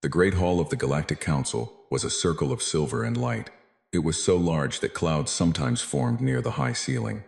The Great Hall of the Galactic Council was a circle of silver and light. It was so large that clouds sometimes formed near the high ceiling.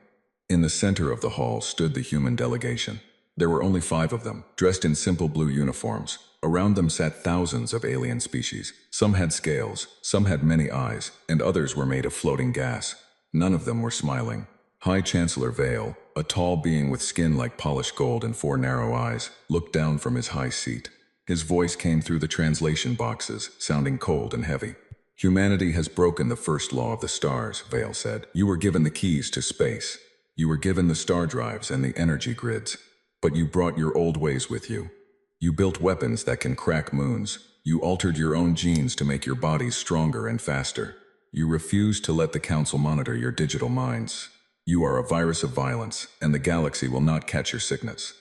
In the center of the hall stood the human delegation. There were only 5 of them, dressed in simple blue uniforms. Around them sat thousands of alien species. Some had scales, some had many eyes, and others were made of floating gas. None of them were smiling. High Chancellor Vale, a tall being with skin like polished gold and 4 narrow eyes, looked down from his high seat. His voice came through the translation boxes, sounding cold and heavy. Humanity has broken the first law of the stars, Vale said. You were given the keys to space. You were given the star drives and the energy grids. But you brought your old ways with you. You built weapons that can crack moons. You altered your own genes to make your bodies stronger and faster. You refused to let the Council monitor your digital minds. You are a virus of violence, and the galaxy will not catch your sickness.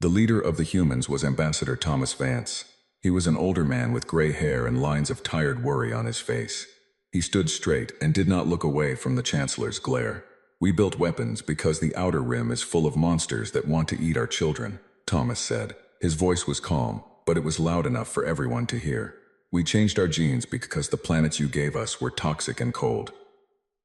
The leader of the humans was Ambassador Thomas Vance. He was an older man with gray hair and lines of tired worry on his face. He stood straight and did not look away from the Chancellor's glare. We built weapons because the Outer Rim is full of monsters that want to eat our children, Thomas said. His voice was calm, but it was loud enough for everyone to hear. We changed our genes because the planets you gave us were toxic and cold.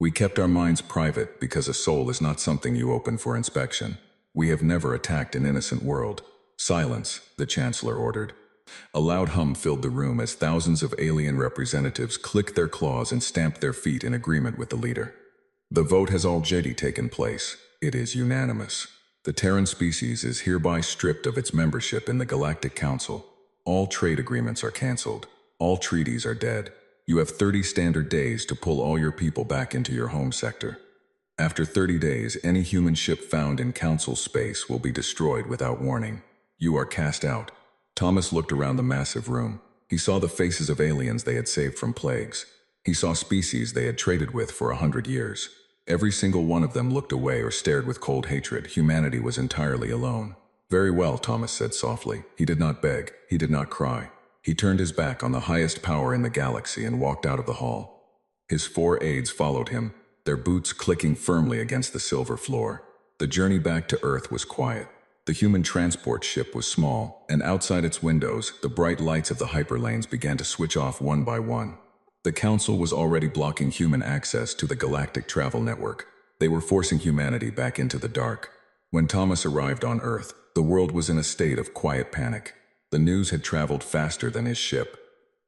We kept our minds private because a soul is not something you open for inspection. We have never attacked an innocent world. Silence, the Chancellor ordered. A loud hum filled the room as thousands of alien representatives clicked their claws and stamped their feet in agreement with the leader. The vote has already taken place. It is unanimous. The Terran species is hereby stripped of its membership in the Galactic Council. All trade agreements are cancelled. All treaties are dead. You have 30 standard days to pull all your people back into your home sector. After 30 days, any human ship found in Council space will be destroyed without warning. You are cast out. Thomas looked around the massive room. He saw the faces of aliens they had saved from plagues. He saw species they had traded with for 100 years. Every single one of them looked away or stared with cold hatred. Humanity was entirely alone. Very well, Thomas said softly. He did not beg. He did not cry. He turned his back on the highest power in the galaxy and walked out of the hall. His 4 aides followed him, their boots clicking firmly against the silver floor. The journey back to Earth was quiet. The human transport ship was small, and outside its windows, the bright lights of the hyperlanes began to switch off one by one. The Council was already blocking human access to the Galactic Travel Network. They were forcing humanity back into the dark. When Thomas arrived on Earth, the world was in a state of quiet panic. The news had traveled faster than his ship.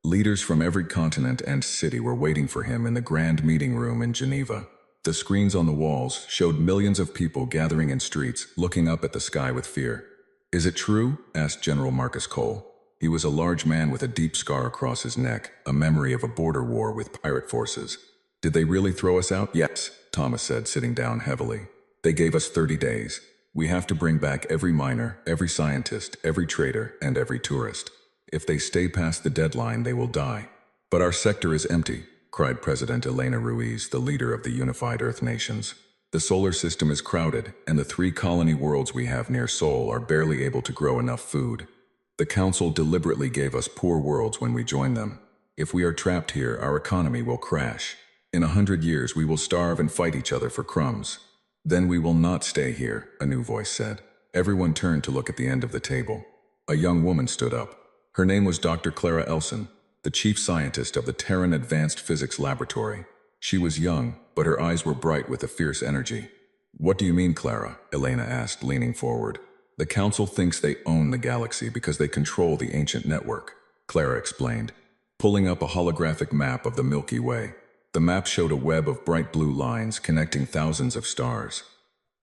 Leaders from every continent and city were waiting for him in the grand meeting room in Geneva. The screens on the walls showed millions of people gathering in streets, looking up at the sky with fear. "Is it true?" asked General Marcus Cole. He was a large man with a deep scar across his neck, a memory of a border war with pirate forces. "Did they really throw us out?" "Yes," Thomas said, sitting down heavily. "They gave us 30 days. We have to bring back every miner, every scientist, every trader, and every tourist. If they stay past the deadline, they will die." "But our sector is empty," cried President Elena Ruiz, the leader of the unified Earth nations. "The solar system is crowded, and the 3 colony worlds we have near Sol are barely able to grow enough food. The Council deliberately gave us poor worlds when we joined them. If we are trapped here, our economy will crash. In 100 years, we will starve and fight each other for crumbs. Then we will not stay here," a new voice said. Everyone turned to look at the end of the table. A young woman stood up. Her name was Dr. Clara Elson, the chief scientist of the Terran Advanced Physics Laboratory. She was young, but her eyes were bright with a fierce energy. "What do you mean, Clara?" Elena asked, leaning forward. "The Council thinks they own the galaxy because they control the ancient network," Clara explained, pulling up a holographic map of the Milky Way. The map showed a web of bright blue lines connecting thousands of stars.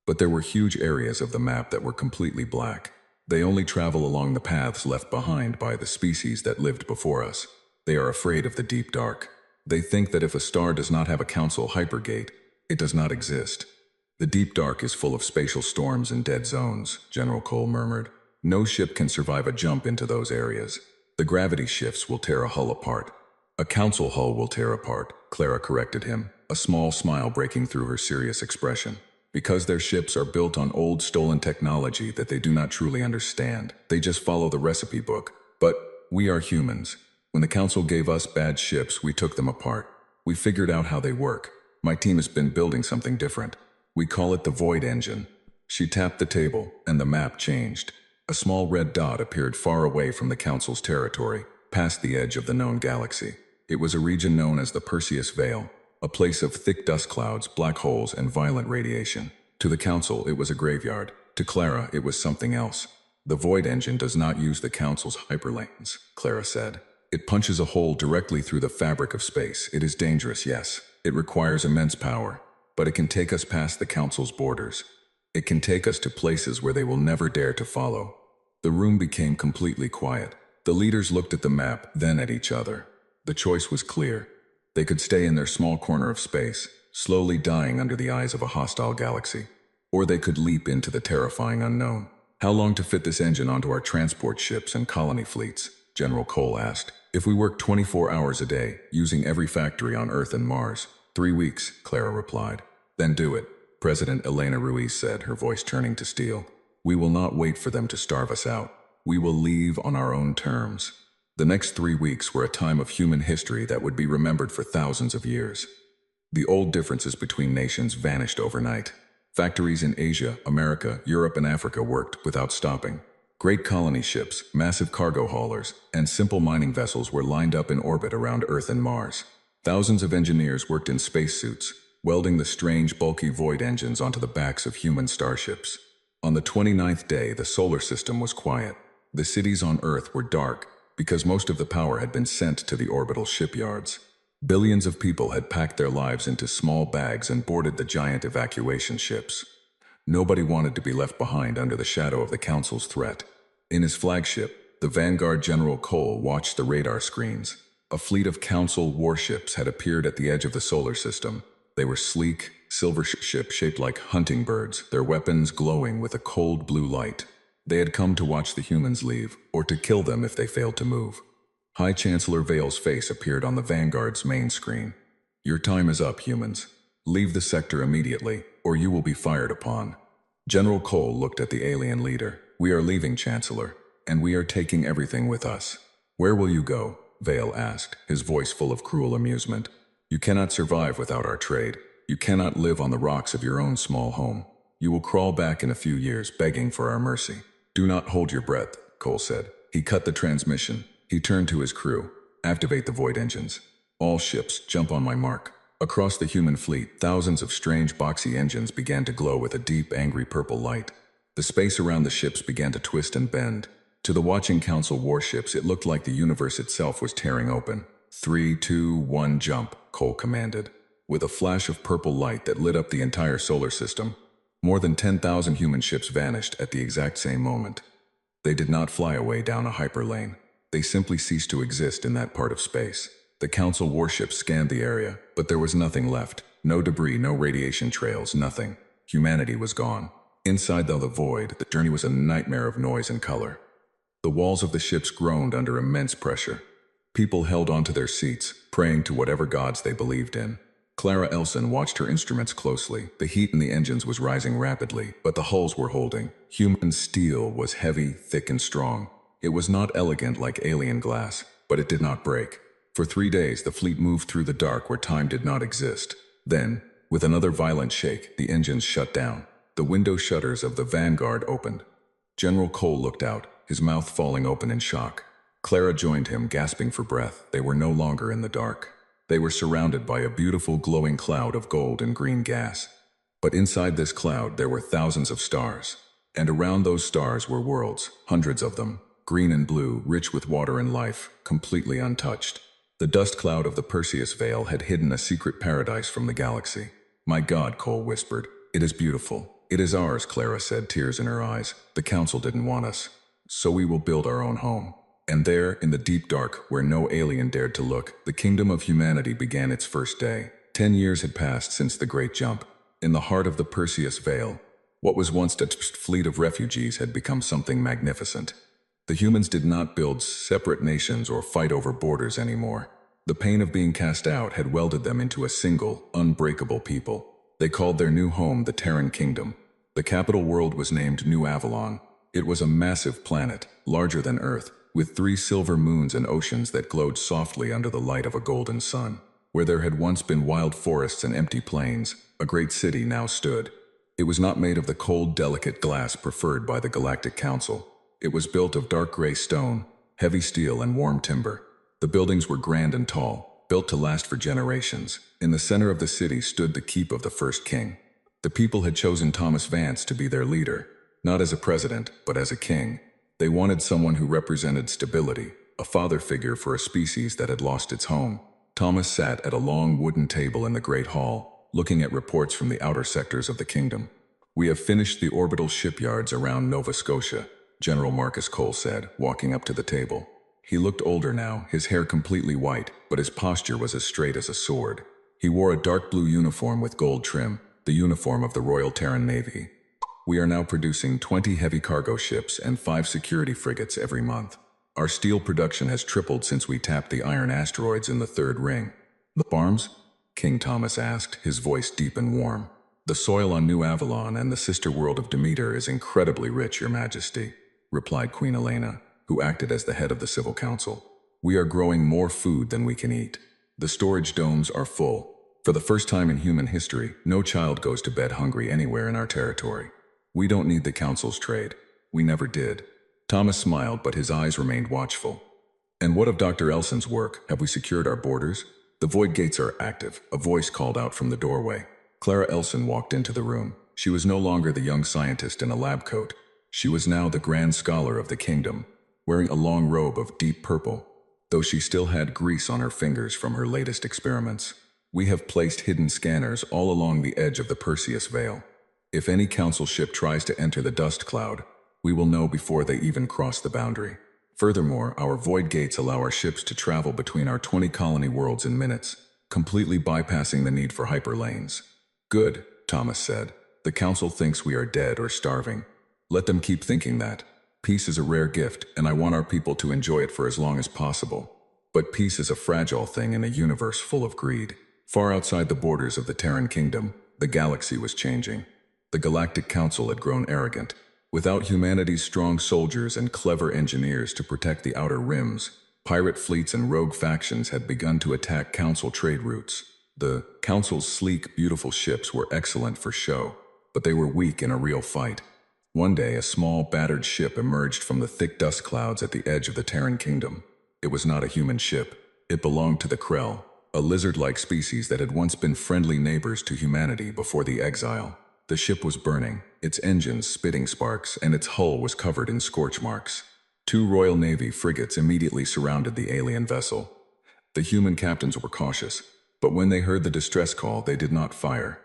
But there were huge areas of the map that were completely black. They only travel along the paths left behind by the species that lived before us. They are afraid of the deep dark. They think that if a star does not have a Council hypergate, it does not exist. "The deep dark is full of spatial storms and dead zones," General Cole murmured. "No ship can survive a jump into those areas. The gravity shifts will tear a hull apart." "A Council hull will tear apart," Clara corrected him, a small smile breaking through her serious expression. "Because their ships are built on old stolen technology that they do not truly understand. They just follow the recipe book. But we are humans. When the Council gave us bad ships, we took them apart. We figured out how they work. My team has been building something different. We call it the Void Engine." She tapped the table, and the map changed. A small red dot appeared far away from the Council's territory. past the edge of the known galaxy. It was a region known as the Perseus Veil, a place of thick dust clouds, black holes, and violent radiation. To the Council, it was a graveyard. To Clara, it was something else. "The Void Engine does not use the Council's hyperlanes," Clara said. "It punches a hole directly through the fabric of space. It is dangerous, yes. It requires immense power, but it can take us past the Council's borders. It can take us to places where they will never dare to follow." The room became completely quiet. The leaders looked at the map, then at each other. The choice was clear. They could stay in their small corner of space, slowly dying under the eyes of a hostile galaxy. Or they could leap into the terrifying unknown. "How long to fit this engine onto our transport ships and colony fleets?" General Cole asked. "If we work 24 hours a day, using every factory on Earth and Mars." 3 weeks, Clara replied. "Then do it," President Elena Ruiz said, her voice turning to steel. "We will not wait for them to starve us out. We will leave on our own terms." The next 3 weeks were a time of human history that would be remembered for thousands of years. The old differences between nations vanished overnight. Factories in Asia, America, Europe, and Africa worked without stopping. Great colony ships, massive cargo haulers, and simple mining vessels were lined up in orbit around Earth and Mars. Thousands of engineers worked in spacesuits, welding the strange, bulky void engines onto the backs of human starships. On the 29th day, the solar system was quiet. The cities on Earth were dark, because most of the power had been sent to the orbital shipyards. Billions of people had packed their lives into small bags and boarded the giant evacuation ships. Nobody wanted to be left behind under the shadow of the Council's threat. In his flagship, the Vanguard, General Cole watched the radar screens. A fleet of Council warships had appeared at the edge of the solar system. They were sleek, silver ships shaped like hunting birds, their weapons glowing with a cold blue light. They had come to watch the humans leave, or to kill them if they failed to move. High Chancellor Vale's face appeared on the Vanguard's main screen. "Your time is up, humans. Leave the sector immediately, or you will be fired upon." General Cole looked at the alien leader. "We are leaving, Chancellor, and we are taking everything with us." "Where will you go?" Vale asked, his voice full of cruel amusement. "You cannot survive without our trade. You cannot live on the rocks of your own small home. You will crawl back in a few years, begging for our mercy." "Do not hold your breath," Cole said. He cut the transmission. He turned to his crew. "Activate the void engines. All ships, jump on my mark." Across the human fleet, thousands of strange boxy engines began to glow with a deep, angry purple light. The space around the ships began to twist and bend. To the watching Council warships, it looked like the universe itself was tearing open. 3, 2, 1, jump, Cole commanded. With a flash of purple light that lit up the entire solar system, more than 10,000 human ships vanished at the exact same moment. They did not fly away down a hyperlane. They simply ceased to exist in that part of space. The Council warships scanned the area, but there was nothing left. No debris, no radiation trails, nothing. Humanity was gone. Inside the void, the journey was a nightmare of noise and color. The walls of the ships groaned under immense pressure. People held onto their seats, praying to whatever gods they believed in. Clara Elson watched her instruments closely. The heat in the engines was rising rapidly, but the hulls were holding. Human steel was heavy, thick, and strong. It was not elegant like alien glass, but it did not break. For 3 days, the fleet moved through the dark where time did not exist. Then, with another violent shake, the engines shut down. The window shutters of the Vanguard opened. General Cole looked out, his mouth falling open in shock. Clara joined him, gasping for breath. They were no longer in the dark. They were surrounded by a beautiful glowing cloud of gold and green gas. But inside this cloud there were thousands of stars. And around those stars were worlds, hundreds of them, green and blue, rich with water and life, completely untouched. The dust cloud of the Perseus Veil had hidden a secret paradise from the galaxy. "My God," Cole whispered. "It is beautiful." "It is ours," Clara said, tears in her eyes. "The Council didn't want us. So we will build our own home." And there, in the deep dark, where no alien dared to look, the kingdom of humanity began its first day. 10 years had passed since the Great Jump. In the heart of the Perseus Veil, what was once a fleet of refugees had become something magnificent. The humans did not build separate nations or fight over borders anymore. The pain of being cast out had welded them into a single, unbreakable people. They called their new home the Terran Kingdom. The capital world was named New Avalon. It was a massive planet, larger than Earth, with 3 silver moons and oceans that glowed softly under the light of a golden sun. Where there had once been wild forests and empty plains, a great city now stood. It was not made of the cold, delicate glass preferred by the Galactic Council. It was built of dark gray stone, heavy steel and warm timber. The buildings were grand and tall, built to last for generations. In the center of the city stood the keep of the first king. The people had chosen Thomas Vance to be their leader, not as a president, but as a king. They wanted someone who represented stability, a father figure for a species that had lost its home. Thomas sat at a long wooden table in the great hall, looking at reports from the outer sectors of the kingdom. "We have finished the orbital shipyards around Nova Scotia," General Marcus Cole said, walking up to the table. He looked older now, his hair completely white, but his posture was as straight as a sword. He wore a dark blue uniform with gold trim, the uniform of the Royal Terran Navy. "We are now producing 20 heavy cargo ships and 5 security frigates every month. Our steel production has tripled since we tapped the iron asteroids in the third ring." "The farms?" King Thomas asked, his voice deep and warm. "The soil on New Avalon and the sister world of Demeter is incredibly rich, Your Majesty," replied Queen Elena, who acted as the head of the Civil Council. "We are growing more food than we can eat. The storage domes are full. For the first time in human history, no child goes to bed hungry anywhere in our territory. We don't need the Council's trade. We never did." Thomas smiled, but his eyes remained watchful. "And what of Dr. Elson's work? Have we secured our borders?" "The void gates are active," a voice called out from the doorway. Clara Elson walked into the room. She was no longer the young scientist in a lab coat. She was now the grand scholar of the kingdom, wearing a long robe of deep purple, though she still had grease on her fingers from her latest experiments. "We have placed hidden scanners all along the edge of the Perseus Veil. If any council ship tries to enter the dust cloud, we will know before they even cross the boundary. Furthermore, our void gates allow our ships to travel between our 20 colony worlds in minutes, completely bypassing the need for hyperlanes." "Good," Thomas said. "The council thinks we are dead or starving. Let them keep thinking that. Peace is a rare gift, and I want our people to enjoy it for as long as possible. But peace is a fragile thing in a universe full of greed." Far outside the borders of the Terran kingdom, the galaxy was changing. The Galactic Council had grown arrogant. Without humanity's strong soldiers and clever engineers to protect the outer rims, pirate fleets and rogue factions had begun to attack Council trade routes. The Council's sleek, beautiful ships were excellent for show, but they were weak in a real fight. One day, a small, battered ship emerged from the thick dust clouds at the edge of the Terran kingdom. It was not a human ship. It belonged to the Krell, a lizard-like species that had once been friendly neighbors to humanity before the exile. The ship was burning, its engines spitting sparks, and its hull was covered in scorch marks. 2 Royal Navy frigates immediately surrounded the alien vessel. The human captains were cautious, but when they heard the distress call, they did not fire.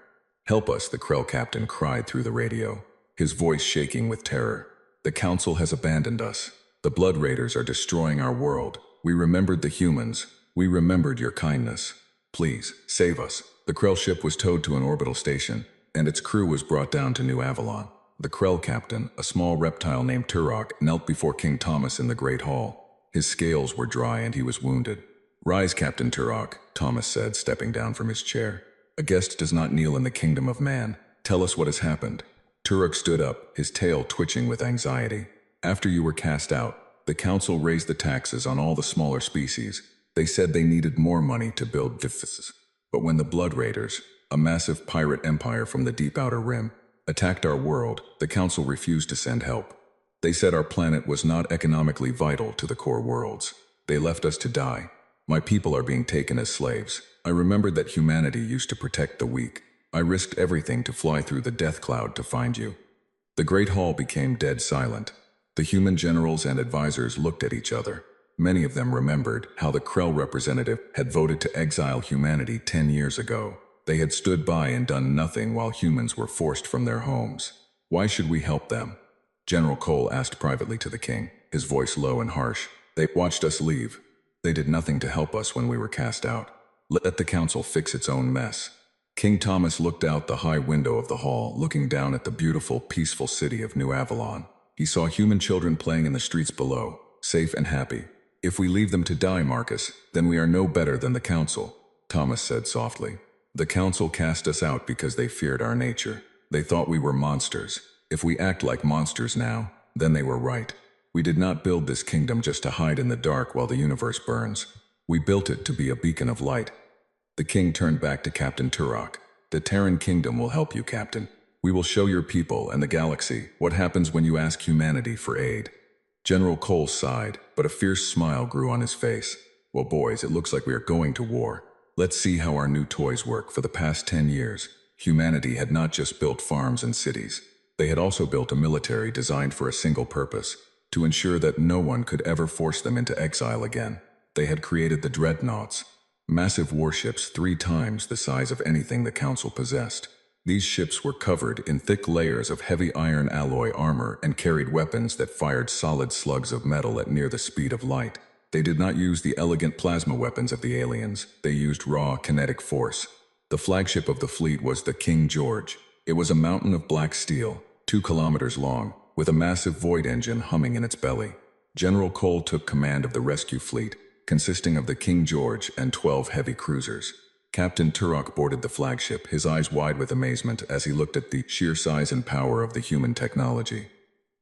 "Help us," the Krell captain cried through the radio, his voice shaking with terror. "The Council has abandoned us. The Blood Raiders are destroying our world. We remembered the humans. We remembered your kindness. Please, save us." The Krell ship was towed to an orbital station, and its crew was brought down to New Avalon. The Krell captain, a small reptile named Turok, knelt before King Thomas in the Great Hall. His scales were dry and he was wounded. "Rise, Captain Turok," Thomas said, stepping down from his chair. "A guest does not kneel in the kingdom of man. Tell us what has happened." Turok stood up, his tail twitching with anxiety. "After you were cast out, the Council raised the taxes on all the smaller species. They said they needed more money to build defenses. But when the Blood Raiders, a massive pirate empire from the deep outer rim, attacked our world, the Council refused to send help. They said our planet was not economically vital to the core worlds. They left us to die. My people are being taken as slaves. I remembered that humanity used to protect the weak. I risked everything to fly through the death cloud to find you." The Great Hall became dead silent. The human generals and advisors looked at each other. Many of them remembered how the Krell representative had voted to exile humanity 10 years ago. They had stood by and done nothing while humans were forced from their homes. "Why should we help them?" General Cole asked privately to the king, his voice low and harsh. "They watched us leave. They did nothing to help us when we were cast out. Let the Council fix its own mess." King Thomas looked out the high window of the hall, looking down at the beautiful, peaceful city of New Avalon. He saw human children playing in the streets below, safe and happy. "If we leave them to die, Marcus, then we are no better than the Council," Thomas said softly. "The Council cast us out because they feared our nature. They thought we were monsters. If we act like monsters now, then they were right. We did not build this kingdom just to hide in the dark while the universe burns. We built it to be a beacon of light." The king turned back to Captain Turok. "The Terran kingdom will help you, Captain. We will show your people and the galaxy what happens when you ask humanity for aid." General Cole sighed, but a fierce smile grew on his face. Well, boys, it looks like we are going to war. Let's see how our new toys work. For the past 10 years, humanity had not just built farms and cities. They had also built a military designed for a single purpose, to ensure that no one could ever force them into exile again. They had created the dreadnoughts, massive warships 3 times the size of anything the Council possessed. These ships were covered in thick layers of heavy iron alloy armor and carried weapons that fired solid slugs of metal at near the speed of light. They did not use the elegant plasma weapons of the aliens. They used raw kinetic force. The flagship of the fleet was the King George. It was a mountain of black steel, 2 kilometers long, with a massive void engine humming in its belly. General Cole took command of the rescue fleet, consisting of the King George and 12 heavy cruisers. Captain Turok boarded the flagship, his eyes wide with amazement as he looked at the sheer size and power of the human technology.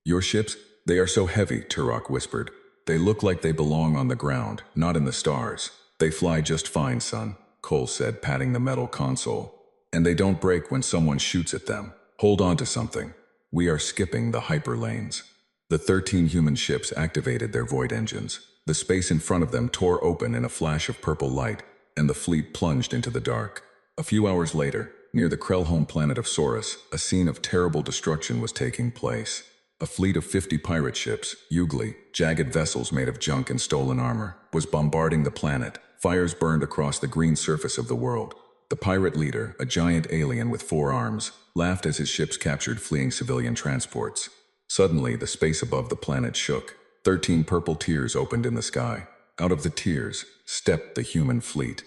"Your ships? They are so heavy," Turok whispered. "They look like they belong on the ground, not in the stars." "They fly just fine, son," Cole said, patting the metal console. "And they don't break when someone shoots at them. Hold on to something. We are skipping the hyperlanes." The 13 human ships activated their void engines. The space in front of them tore open in a flash of purple light, and the fleet plunged into the dark. A few hours later, near the Krell home planet of Saurus, a scene of terrible destruction was taking place. A fleet of 50 pirate ships, ugly, jagged vessels made of junk and stolen armor, was bombarding the planet. Fires burned across the green surface of the world. The pirate leader, a giant alien with 4 arms, laughed as his ships captured fleeing civilian transports. Suddenly, the space above the planet shook. 13 purple tears opened in the sky. Out of the tears stepped the human fleet.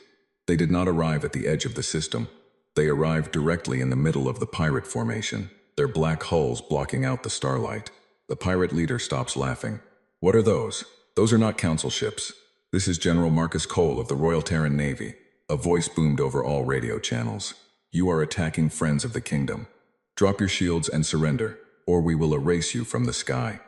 They did not arrive at the edge of the system. They arrived directly in the middle of the pirate formation, their black hulls blocking out the starlight. The pirate leader stops laughing. "What are those? Those are not council ships. This is General Marcus Cole of the Royal Terran Navy." A voice boomed over all radio channels. "You are attacking friends of the kingdom. Drop your shields and surrender, or we will erase you from the sky."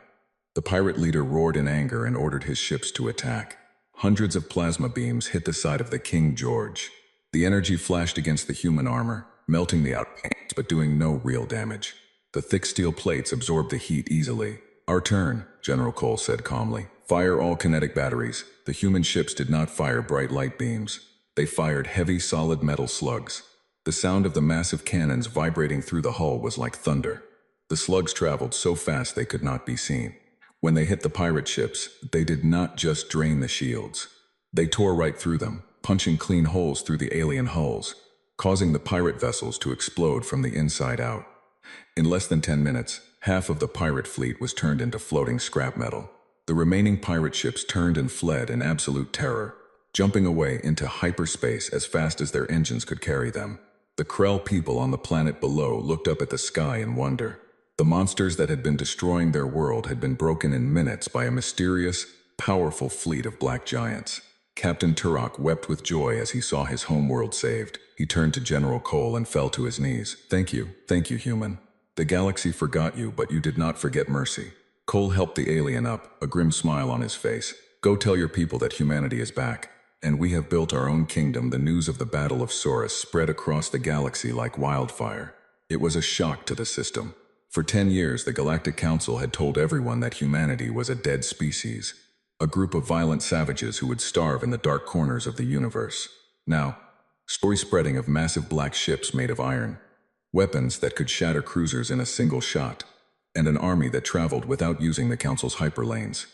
The pirate leader roared in anger and ordered his ships to attack. Hundreds of plasma beams hit the side of the King George. The energy flashed against the human armor, melting the outpanes but doing no real damage. The thick steel plates absorbed the heat easily. "Our turn," General Cole said calmly. "Fire all kinetic batteries." The human ships did not fire bright light beams. They fired heavy solid metal slugs. The sound of the massive cannons vibrating through the hull was like thunder. The slugs traveled so fast they could not be seen. When they hit the pirate ships, they did not just drain the shields. They tore right through them, punching clean holes through the alien hulls, causing the pirate vessels to explode from the inside out. In less than 10 minutes, half of the pirate fleet was turned into floating scrap metal. The remaining pirate ships turned and fled in absolute terror, jumping away into hyperspace as fast as their engines could carry them. The Krell people on the planet below looked up at the sky in wonder. The monsters that had been destroying their world had been broken in minutes by a mysterious, powerful fleet of black giants. Captain Turok wept with joy as he saw his homeworld saved. He turned to General Cole and fell to his knees. Thank you, human. The galaxy forgot you, but you did not forget mercy." Cole helped the alien up, a grim smile on his face. "Go tell your people that humanity is back, and we have built our own kingdom." The news of the Battle of Saurus spread across the galaxy like wildfire. It was a shock to the system. For 10 years, the Galactic Council had told everyone that humanity was a dead species, a group of violent savages who would starve in the dark corners of the universe. Now, story spreading of massive black ships made of iron, weapons that could shatter cruisers in a single shot, and an army that traveled without using the Council's hyperlanes.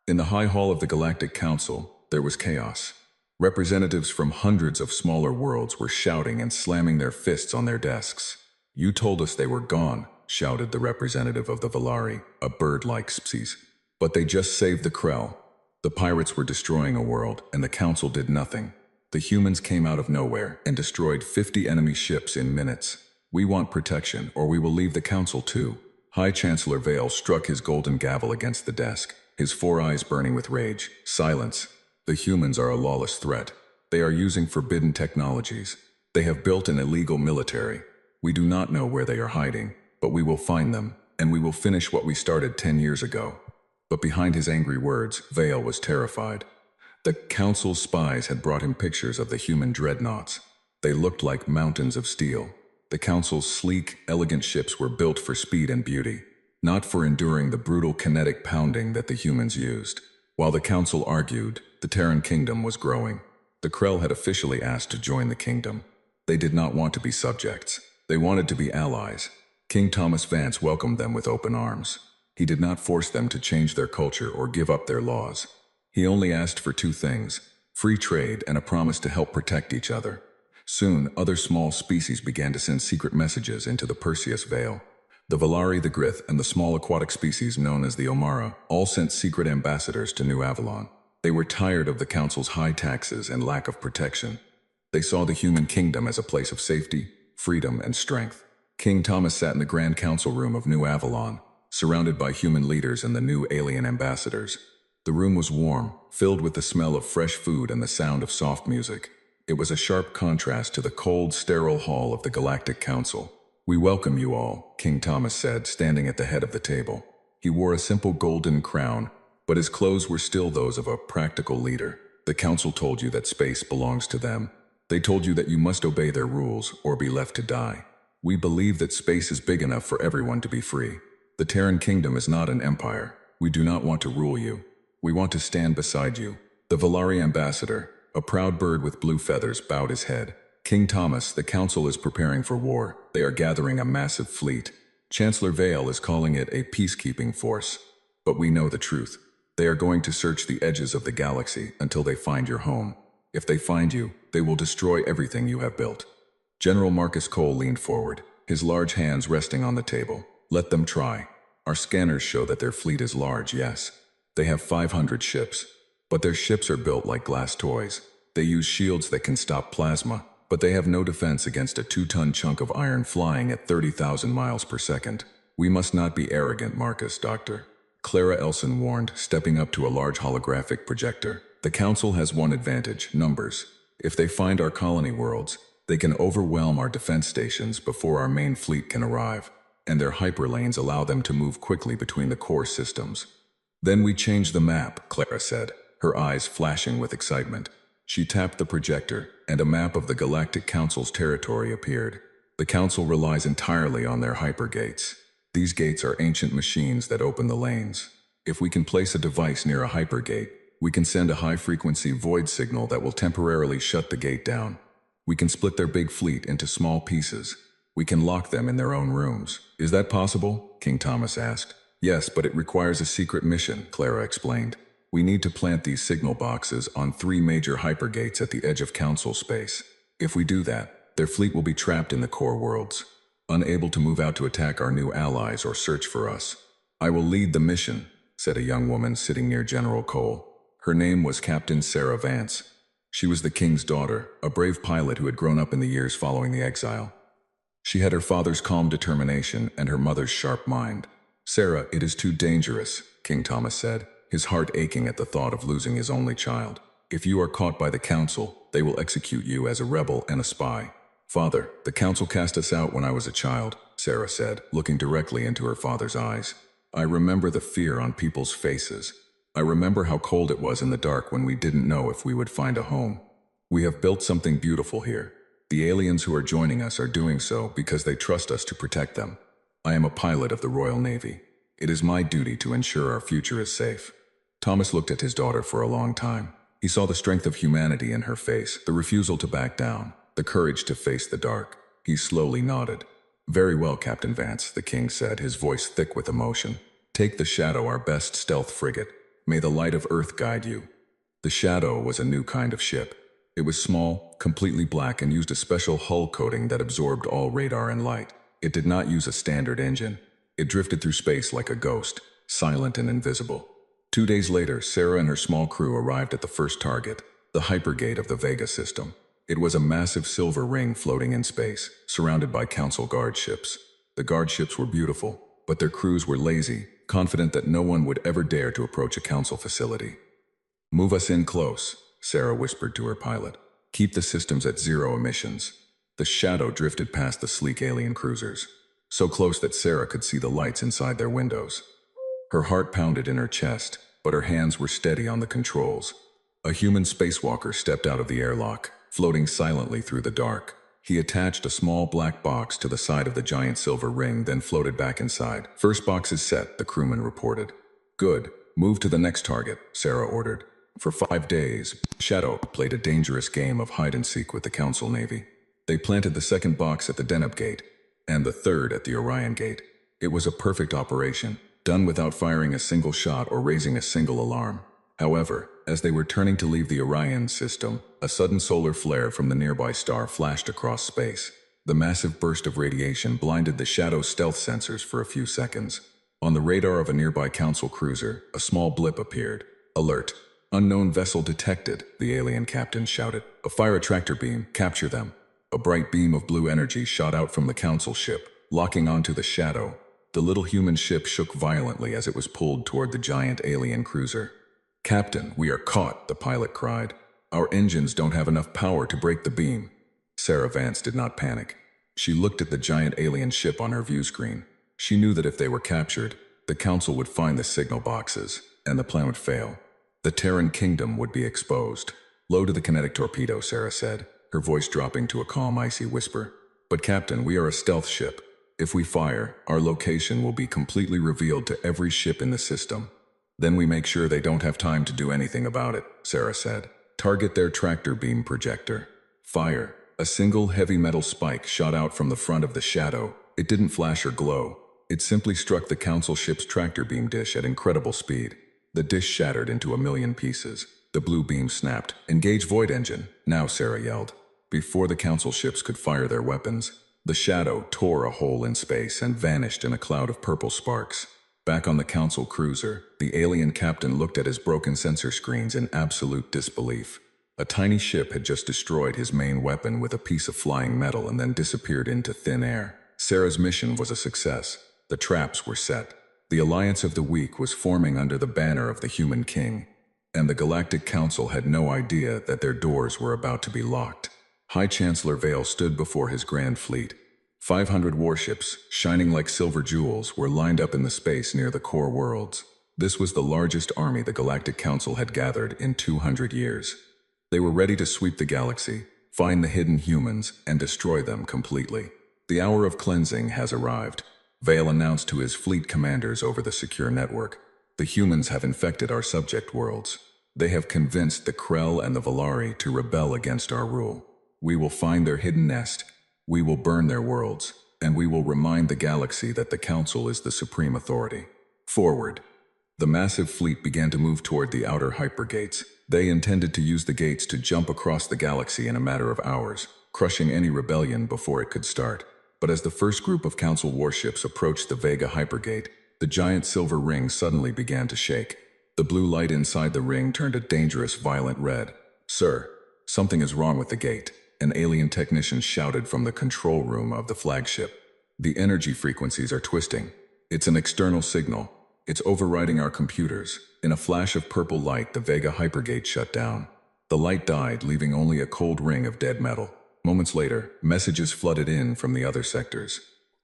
In the High Hall of the Galactic Council, there was chaos. Representatives from hundreds of smaller worlds were shouting and slamming their fists on their desks. "You told us they were gone," shouted the representative of the Valari, a bird-like species. "But they just saved the Krell. The pirates were destroying a world, and the Council did nothing. The humans came out of nowhere and destroyed 50 enemy ships in minutes. We want protection, or we will leave the Council too." High Chancellor Vale struck his golden gavel against the desk, his 4 eyes burning with rage. "Silence. The humans are a lawless threat. They are using forbidden technologies. They have built an illegal military. We do not know where they are hiding, but we will find them, and we will finish what we started 10 years ago." But behind his angry words, Vale was terrified. The Council's spies had brought him pictures of the human dreadnoughts. They looked like mountains of steel. The Council's sleek, elegant ships were built for speed and beauty. not for enduring the brutal kinetic pounding that the humans used. While the council argued, the Terran kingdom was growing. The Krell had officially asked to join the kingdom. They did not want to be subjects. They wanted to be allies. King Thomas Vance welcomed them with open arms. He did not force them to change their culture or give up their laws. He only asked for two things: free trade and a promise to help protect each other. Soon, other small species began to send secret messages into the Perseus Vale. The Valari, the Grith, and the small aquatic species known as the Omara all sent secret ambassadors to New Avalon. They were tired of the council's high taxes and lack of protection. They saw the human kingdom as a place of safety, freedom, and strength. King Thomas sat in the Grand Council room of New Avalon, surrounded by human leaders and the new alien ambassadors. The room was warm, filled with the smell of fresh food and the sound of soft music. It was a sharp contrast to the cold, sterile hall of the Galactic Council. "We welcome you all," King Thomas said, standing at the head of the table. He wore a simple golden crown, but his clothes were still those of a practical leader. "The council told you that space belongs to them. They told you that you must obey their rules or be left to die. We believe that space is big enough for everyone to be free. The Terran kingdom is not an empire. We do not want to rule you. We want to stand beside you." The Valari ambassador, a proud bird with blue feathers, bowed his head. "King Thomas, the council is preparing for war. They are gathering a massive fleet. Chancellor Vale is calling it a peacekeeping force. But we know the truth. They are going to search the edges of the galaxy until they find your home. If they find you, they will destroy everything you have built." General Marcus Cole leaned forward, his large hands resting on the table. "Let them try. Our scanners show that their fleet is large, yes. They have 500 ships. But their ships are built like glass toys. They use shields that can stop plasma, but they have no defense against a 2-ton chunk of iron flying at 30,000 miles per second. We must not be arrogant, Marcus, Doctor," Clara Elson warned, stepping up to a large holographic projector. "The Council has one advantage: numbers. If they find our colony worlds, they can overwhelm our defense stations before our main fleet can arrive, and their hyperlanes allow them to move quickly between the core systems." "Then we change the map," Clara said, her eyes flashing with excitement. She tapped the projector, and a map of the Galactic Council's territory appeared. The Council relies entirely on their hypergates. These gates are ancient machines that open the lanes. If we can place a device near a hypergate, we can send a high-frequency void signal that will temporarily shut the gate down. We can split their big fleet into small pieces. We can lock them in their own rooms. "Is that possible?" King Thomas asked. "Yes, but it requires a secret mission," Clara explained. "We need to plant these signal boxes on 3 major hypergates at the edge of Council space. If we do that, their fleet will be trapped in the core worlds, unable to move out to attack our new allies or search for us." "I will lead the mission," said a young woman sitting near General Cole. Her name was Captain Sarah Vance. She was the king's daughter, a brave pilot who had grown up in the years following the exile. She had her father's calm determination and her mother's sharp mind. "Sarah, it is too dangerous," King Thomas said, his heart aching at the thought of losing his only child. "If you are caught by the Council, they will execute you as a rebel and a spy." "Father, the Council cast us out when I was a child," Sarah said, looking directly into her father's eyes. "I remember the fear on people's faces. I remember how cold it was in the dark when we didn't know if we would find a home. We have built something beautiful here. The aliens who are joining us are doing so because they trust us to protect them. I am a pilot of the Royal Navy. It is my duty to ensure our future is safe." Thomas looked at his daughter for a long time. He saw the strength of humanity in her face, the refusal to back down, the courage to face the dark. He slowly nodded. "Very well, Captain Vance," the king said, his voice thick with emotion. "Take the Shadow, our best stealth frigate. May the light of Earth guide you." The Shadow was a new kind of ship. It was small, completely black, and used a special hull coating that absorbed all radar and light. It did not use a standard engine. It drifted through space like a ghost, silent and invisible. 2 days later, Sarah and her small crew arrived at the first target, the hypergate of the Vega system. It was a massive silver ring floating in space, surrounded by Council guard ships. The guard ships were beautiful, but their crews were lazy, confident that no one would ever dare to approach a Council facility. "Move us in close," Sarah whispered to her pilot. "Keep the systems at 0 emissions." The Shadow drifted past the sleek alien cruisers, so close that Sarah could see the lights inside their windows. Her heart pounded in her chest, but her hands were steady on the controls. A human spacewalker stepped out of the airlock, floating silently through the dark. He attached a small black box to the side of the giant silver ring, then floated back inside. "First box is set," the crewman reported. "Good. Move to the next target," Sarah ordered. For 5 days, Shadow played a dangerous game of hide-and-seek with the Council Navy. They planted the second box at the Deneb Gate, and the third at the Orion Gate. It was a perfect operation, done without firing a single shot or raising a single alarm. However, as they were turning to leave the Orion system, a sudden solar flare from the nearby star flashed across space. The massive burst of radiation blinded the Shadow stealth sensors for a few seconds. On the radar of a nearby Council cruiser, a small blip appeared. "Alert! Unknown vessel detected," the alien captain shouted. "Fire a tractor beam, capture them." A bright beam of blue energy shot out from the Council ship, locking onto the Shadow. The little human ship shook violently as it was pulled toward the giant alien cruiser. "Captain, we are caught," the pilot cried. "Our engines don't have enough power to break the beam." Sarah Vance did not panic. She looked at the giant alien ship on her view screen. She knew that if they were captured, the Council would find the signal boxes, and the plan would fail. The Terran kingdom would be exposed. "Load the kinetic torpedo," Sarah said, her voice dropping to a calm, icy whisper. "But Captain, we are a stealth ship. If we fire, our location will be completely revealed to every ship in the system. Then we make sure they don't have time to do anything about it," Sarah said. "Target their tractor beam projector. Fire." A single heavy metal spike shot out from the front of the Shadow. It didn't flash or glow. It simply struck the Council ship's tractor beam dish at incredible speed. The dish shattered into a million pieces. The blue beam snapped. "Engage void engine," now, Sarah yelled. Before the Council ships could fire their weapons, the Shadow tore a hole in space and vanished in a cloud of purple sparks. Back on the Council cruiser, the alien captain looked at his broken sensor screens in absolute disbelief. A tiny ship had just destroyed his main weapon with a piece of flying metal and then disappeared into thin air. Sarah's mission was a success. The traps were set. The Alliance of the Weak was forming under the banner of the Human King, and the Galactic Council had no idea that their doors were about to be locked. High Chancellor Vale stood before his grand fleet. 500 warships, shining like silver jewels, were lined up in the space near the core worlds. This was the largest army the Galactic Council had gathered in 200 years. They were ready to sweep the galaxy, find the hidden humans, and destroy them completely. "The hour of cleansing has arrived," Vale announced to his fleet commanders over the secure network. "The humans have infected our subject worlds. They have convinced the Krell and the Valari to rebel against our rule. We will find their hidden nest. We will burn their worlds, and we will remind the galaxy that the Council is the supreme authority. Forward." The massive fleet began to move toward the outer hypergates. They intended to use the gates to jump across the galaxy in a matter of hours, crushing any rebellion before it could start. But as the first group of Council warships approached the Vega hypergate, the giant silver ring suddenly began to shake. The blue light inside the ring turned a dangerous, violent red. "Sir, something is wrong with the gate," an alien technician shouted from the control room of the flagship. "The energy frequencies are twisting. It's an external signal. It's overriding our computers." In a flash of purple light, the Vega hypergate shut down. The light died, leaving only a cold ring of dead metal. Moments later, messages flooded in from the other sectors.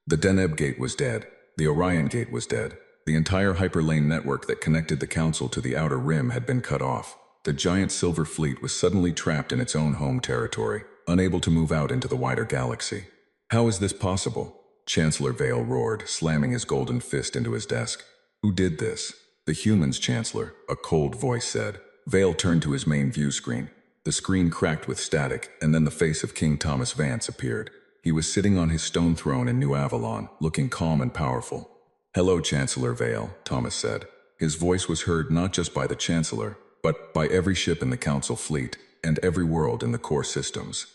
The Deneb Gate was dead. The Orion Gate was dead. The entire hyperlane network that connected the Council to the outer rim had been cut off. The giant silver fleet was suddenly trapped in its own home territory, unable to move out into the wider galaxy. "How is this possible?" Chancellor Vale roared, slamming his golden fist into his desk. "Who did this?" "The humans, Chancellor," a cold voice said. Vale turned to his main view screen. The screen cracked with static, and then the face of King Thomas Vance appeared. He was sitting on his stone throne in New Avalon, looking calm and powerful. "Hello, Chancellor Vale," Thomas said. His voice was heard not just by the Chancellor, but by every ship in the Council fleet, and every world in the core systems.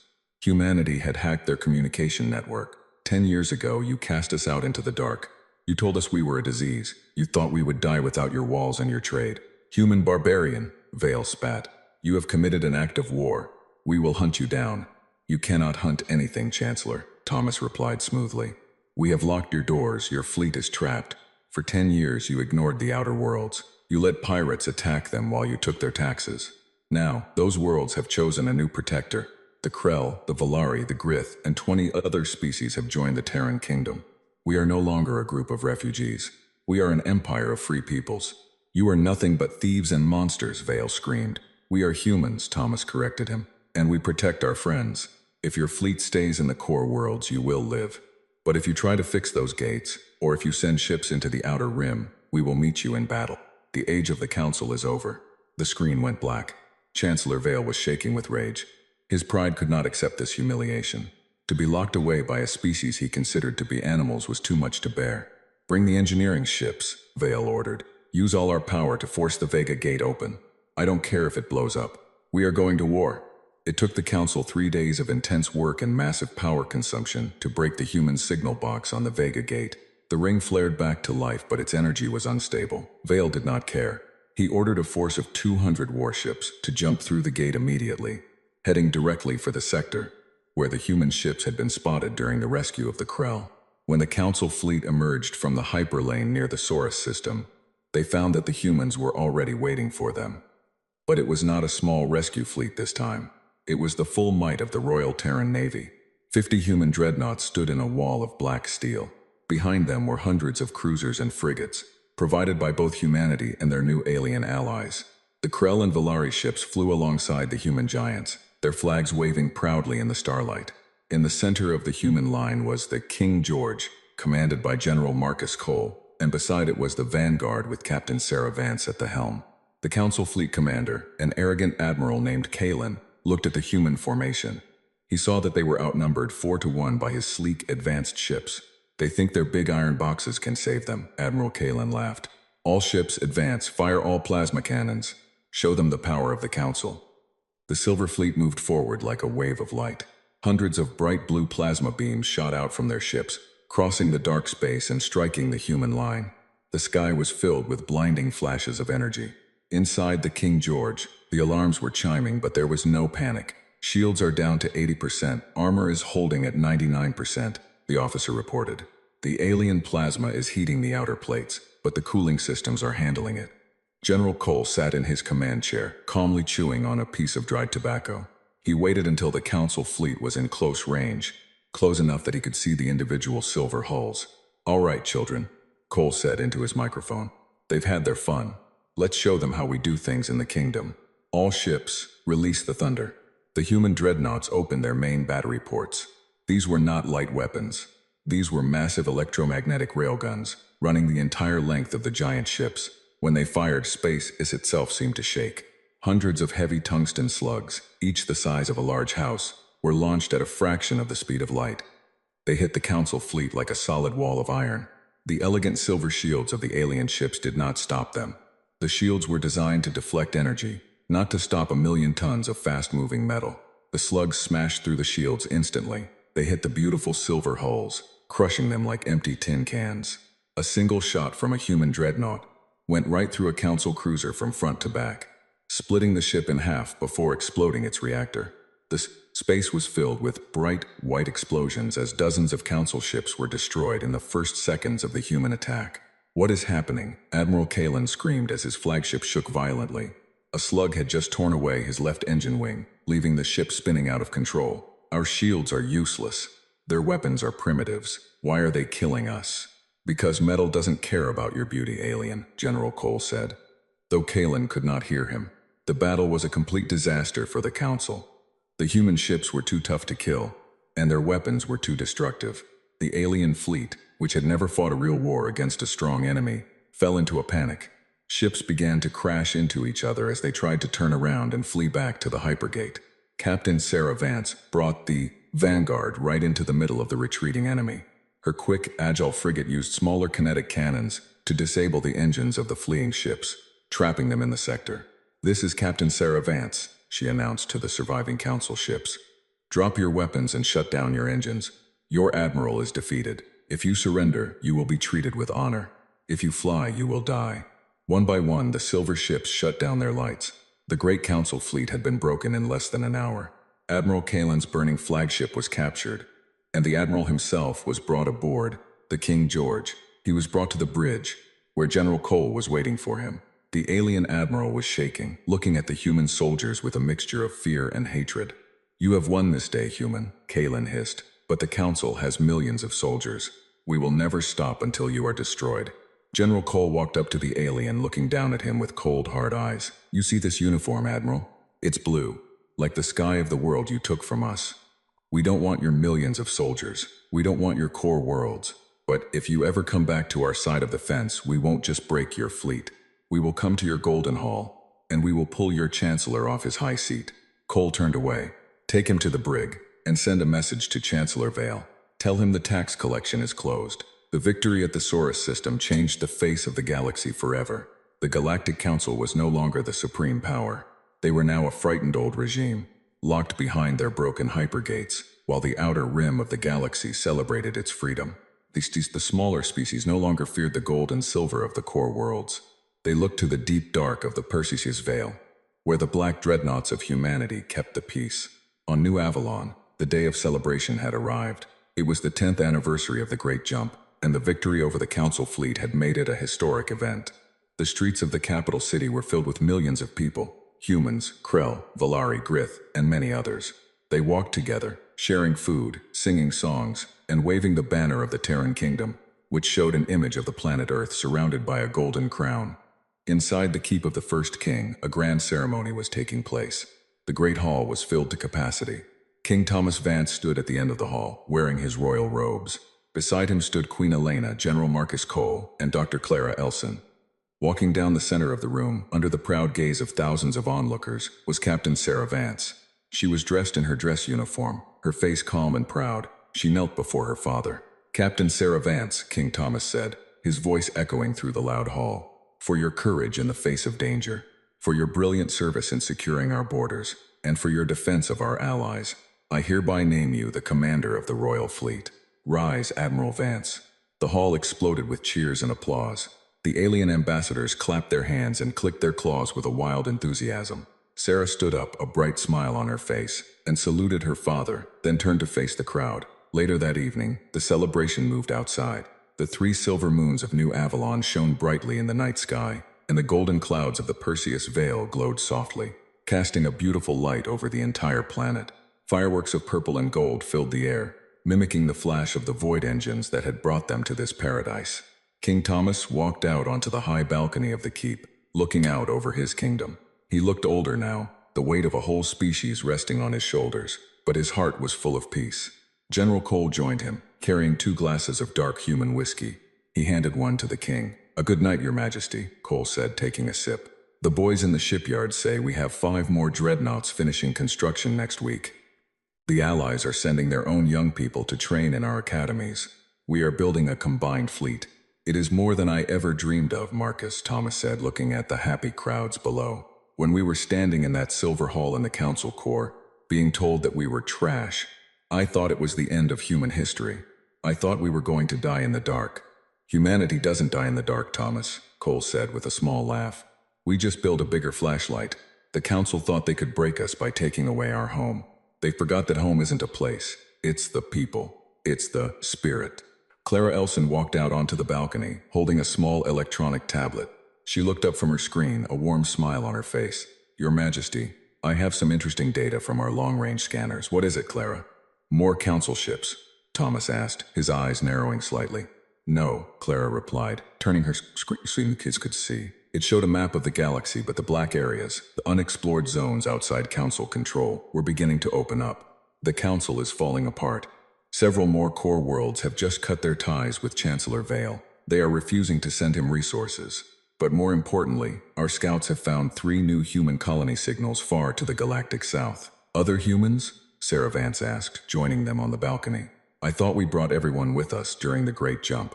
"Humanity had hacked their communication network. 10 years ago, you cast us out into the dark. You told us we were a disease. You thought we would die without your walls and your trade. Human barbarian," Vale spat. "You have committed an act of war. We will hunt you down." "You cannot hunt anything, Chancellor," Thomas replied smoothly. "We have locked your doors. Your fleet is trapped. For 10 years you ignored the outer worlds. You let pirates attack them while you took their taxes. Now, those worlds have chosen a new protector. The Krell, the Valari, the Grith, and 20 other species have joined the Terran kingdom. We are no longer a group of refugees. We are an empire of free peoples." "You are nothing but thieves and monsters," Vale screamed. "We are humans," Thomas corrected him, "and we protect our friends." If your fleet stays in the core worlds, you will live. But if you try to fix those gates, or if you send ships into the outer rim, we will meet you in battle. The age of the council is over. The screen went black. Chancellor Vale was shaking with rage. His pride could not accept this humiliation. To be locked away by a species he considered to be animals was too much to bear. Bring the engineering ships, Vale ordered. Use all our power to force the Vega Gate open. I don't care if it blows up. We are going to war. It took the Council 3 days of intense work and massive power consumption to break the human signal box on the Vega Gate. The ring flared back to life, but its energy was unstable. Vale did not care. He ordered a force of 200 warships to jump through the gate immediately, heading directly for the sector, where the human ships had been spotted during the rescue of the Krell. When the Council fleet emerged from the hyperlane near the Saurus system, they found that the humans were already waiting for them. But it was not a small rescue fleet this time. It was the full might of the Royal Terran Navy. 50 human dreadnoughts stood in a wall of black steel. Behind them were hundreds of cruisers and frigates, provided by both humanity and their new alien allies. The Krell and Valari ships flew alongside the human giants, their flags waving proudly in the starlight. In the center of the human line was the King George, commanded by General Marcus Cole, and beside it was the Vanguard with Captain Sarah Vance at the helm. The Council Fleet Commander, an arrogant admiral named Kalen, looked at the human formation. He saw that they were outnumbered 4-1 by his sleek, advanced ships. They think their big iron boxes can save them, Admiral Kalen laughed. All ships, advance, fire all plasma cannons. Show them the power of the Council. The Silver Fleet moved forward like a wave of light. Hundreds of bright blue plasma beams shot out from their ships, crossing the dark space and striking the human line. The sky was filled with blinding flashes of energy. Inside the King George, the alarms were chiming, but there was no panic. Shields are down to 80%, armor is holding at 99%, the officer reported. The alien plasma is heating the outer plates, but the cooling systems are handling it. General Cole sat in his command chair, calmly chewing on a piece of dried tobacco. He waited until the Council fleet was in close range, close enough that he could see the individual silver hulls. All right, children, Cole said into his microphone. They've had their fun. Let's show them how we do things in the kingdom. All ships, release the thunder. The human dreadnoughts opened their main battery ports. These were not light weapons. These were massive electromagnetic railguns, running the entire length of the giant ships. When they fired, space itself seemed to shake. Hundreds of heavy tungsten slugs, each the size of a large house, were launched at a fraction of the speed of light. They hit the Council fleet like a solid wall of iron. The elegant silver shields of the alien ships did not stop them. The shields were designed to deflect energy, not to stop 1,000,000 tons of fast-moving metal. The slugs smashed through the shields instantly. They hit the beautiful silver hulls, crushing them like empty tin cans. A single shot from a human dreadnought went right through a Council cruiser from front to back, splitting the ship in half before exploding its reactor. The space was filled with bright, white explosions as dozens of Council ships were destroyed in the first seconds of the human attack. What is happening? Admiral Kalen screamed as his flagship shook violently. A slug had just torn away his left engine wing, leaving the ship spinning out of control. Our shields are useless. Their weapons are primitives. Why are they killing us? Because metal doesn't care about your beauty, alien, General Cole said. Though Kalen could not hear him, the battle was a complete disaster for the Council. The human ships were too tough to kill, and their weapons were too destructive. The alien fleet, which had never fought a real war against a strong enemy, fell into a panic. Ships began to crash into each other as they tried to turn around and flee back to the hypergate. Captain Sarah Vance brought the Vanguard right into the middle of the retreating enemy. Her quick, agile frigate used smaller kinetic cannons to disable the engines of the fleeing ships, trapping them in the sector. "This is Captain Sarah Vance," she announced to the surviving Council ships. "Drop your weapons and shut down your engines. Your admiral is defeated. If you surrender, you will be treated with honor. If you fly, you will die." One by one, the silver ships shut down their lights. The great Council fleet had been broken in less than an hour. Admiral Kalen's burning flagship was captured, and the admiral himself was brought aboard, the King George. He was brought to the bridge, where General Cole was waiting for him. The alien admiral was shaking, looking at the human soldiers with a mixture of fear and hatred. "You have won this day, human," Kalen hissed, "but the Council has millions of soldiers. We will never stop until you are destroyed." General Cole walked up to the alien, looking down at him with cold, hard eyes. "You see this uniform, Admiral? It's blue, like the sky of the world you took from us. We don't want your millions of soldiers. We don't want your core worlds. But if you ever come back to our side of the fence, we won't just break your fleet. We will come to your Golden Hall, and we will pull your Chancellor off his high seat." Cole turned away. "Take him to the brig, and send a message to Chancellor Vale. Tell him the tax collection is closed." The victory at the Saurus system changed the face of the galaxy forever. The Galactic Council was no longer the supreme power. They were now a frightened old regime, locked behind their broken hypergates, while the outer rim of the galaxy celebrated its freedom. The smaller species no longer feared the gold and silver of the core worlds. They looked to the deep dark of the Perseus Vale, where the black dreadnoughts of humanity kept the peace. On New Avalon, the day of celebration had arrived. It was the 10th anniversary of the Great Jump, and the victory over the Council fleet had made it a historic event. The streets of the capital city were filled with millions of people, humans, Krell, Valari, Grith, and many others. They walked together, sharing food, singing songs, and waving the banner of the Terran Kingdom, which showed an image of the planet Earth surrounded by a golden crown. Inside the keep of the first king, a grand ceremony was taking place. The great hall was filled to capacity. King Thomas Vance stood at the end of the hall, wearing his royal robes. Beside him stood Queen Elena, General Marcus Cole, and Dr. Clara Elson. Walking down the center of the room, under the proud gaze of thousands of onlookers, was Captain Sarah Vance. She was dressed in her dress uniform, her face calm and proud. She knelt before her father. "Captain Sarah Vance," King Thomas said, his voice echoing through the loud hall, "for your courage in the face of danger, for your brilliant service in securing our borders, and for your defense of our allies, I hereby name you the commander of the Royal Fleet. Rise, Admiral Vance." The hall exploded with cheers and applause. The alien ambassadors clapped their hands and clicked their claws with a wild enthusiasm. Sarah stood up, a bright smile on her face, and saluted her father, then turned to face the crowd. Later that evening, the celebration moved outside. The 3 silver moons of New Avalon shone brightly in the night sky, and the golden clouds of the Perseus Vale glowed softly, casting a beautiful light over the entire planet. Fireworks of purple and gold filled the air, mimicking the flash of the void engines that had brought them to this paradise. King Thomas walked out onto the high balcony of the keep, looking out over his kingdom. He looked older now, the weight of a whole species resting on his shoulders, but his heart was full of peace. General Cole joined him, carrying 2 glasses of dark human whiskey. He handed one to the king. "A good night, Your Majesty," Cole said, taking a sip. "The boys in the shipyard say we have 5 more dreadnoughts finishing construction next week. The Allies are sending their own young people to train in our academies. We are building a combined fleet. It is more than I ever dreamed of," Marcus Thomas said, looking at the happy crowds below. "When we were standing in that silver hall in the council core, being told that we were trash, I thought it was the end of human history. I thought we were going to die in the dark." "Humanity doesn't die in the dark, Thomas," Cole said with a small laugh. "We just build a bigger flashlight. The council thought they could break us by taking away our home. They forgot that home isn't a place. It's the people. It's the spirit." Clara Elson walked out onto the balcony, holding a small electronic tablet. She looked up from her screen, a warm smile on her face. "Your Majesty, I have some interesting data from our long-range scanners." "What is it, Clara?" "More council ships," Thomas asked, his eyes narrowing slightly. "No," Clara replied, turning her screen so the kids could see. It showed a map of the galaxy, but the black areas, the unexplored zones outside council control, were beginning to open up. The council is falling apart. Several more core worlds have just cut their ties with Chancellor Vale. They are refusing to send him resources. But more importantly, our scouts have found 3 new human colony signals far to the galactic south. "Other humans?" Sarah Vance asked, joining them on the balcony. "I thought we brought everyone with us during the Great Jump."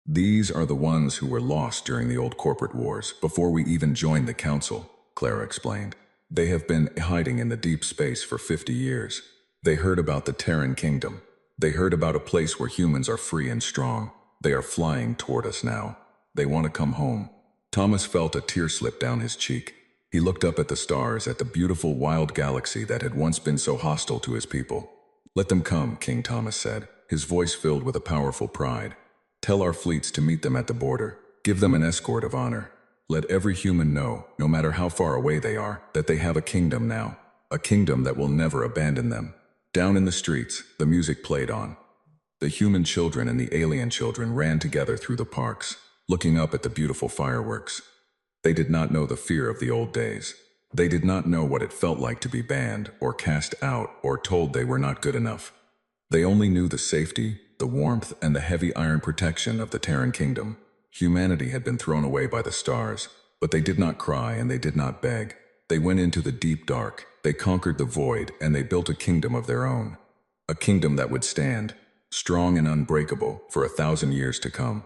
"These are the ones who were lost during the old corporate wars, before we even joined the council," Clara explained. "They have been hiding in the deep space for 50 years. They heard about the Terran Kingdom. They heard about a place where humans are free and strong. They are flying toward us now. They want to come home." Thomas felt a tear slip down his cheek. He looked up at the stars, at the beautiful wild galaxy that had once been so hostile to his people. "Let them come," King Thomas said, his voice filled with a powerful pride. "Tell our fleets to meet them at the border. Give them an escort of honor. Let every human know, no matter how far away they are, that they have a kingdom now. A kingdom that will never abandon them." Down in the streets, the music played on. The human children and the alien children ran together through the parks, looking up at the beautiful fireworks. They did not know the fear of the old days. They did not know what it felt like to be banned, or cast out, or told they were not good enough. They only knew the safety, the warmth, and the heavy iron protection of the Terran kingdom. Humanity had been thrown away by the stars, but they did not cry and they did not beg. They went into the deep dark, they conquered the void, and they built a kingdom of their own. A kingdom that would stand, strong and unbreakable, for 1,000 years to come.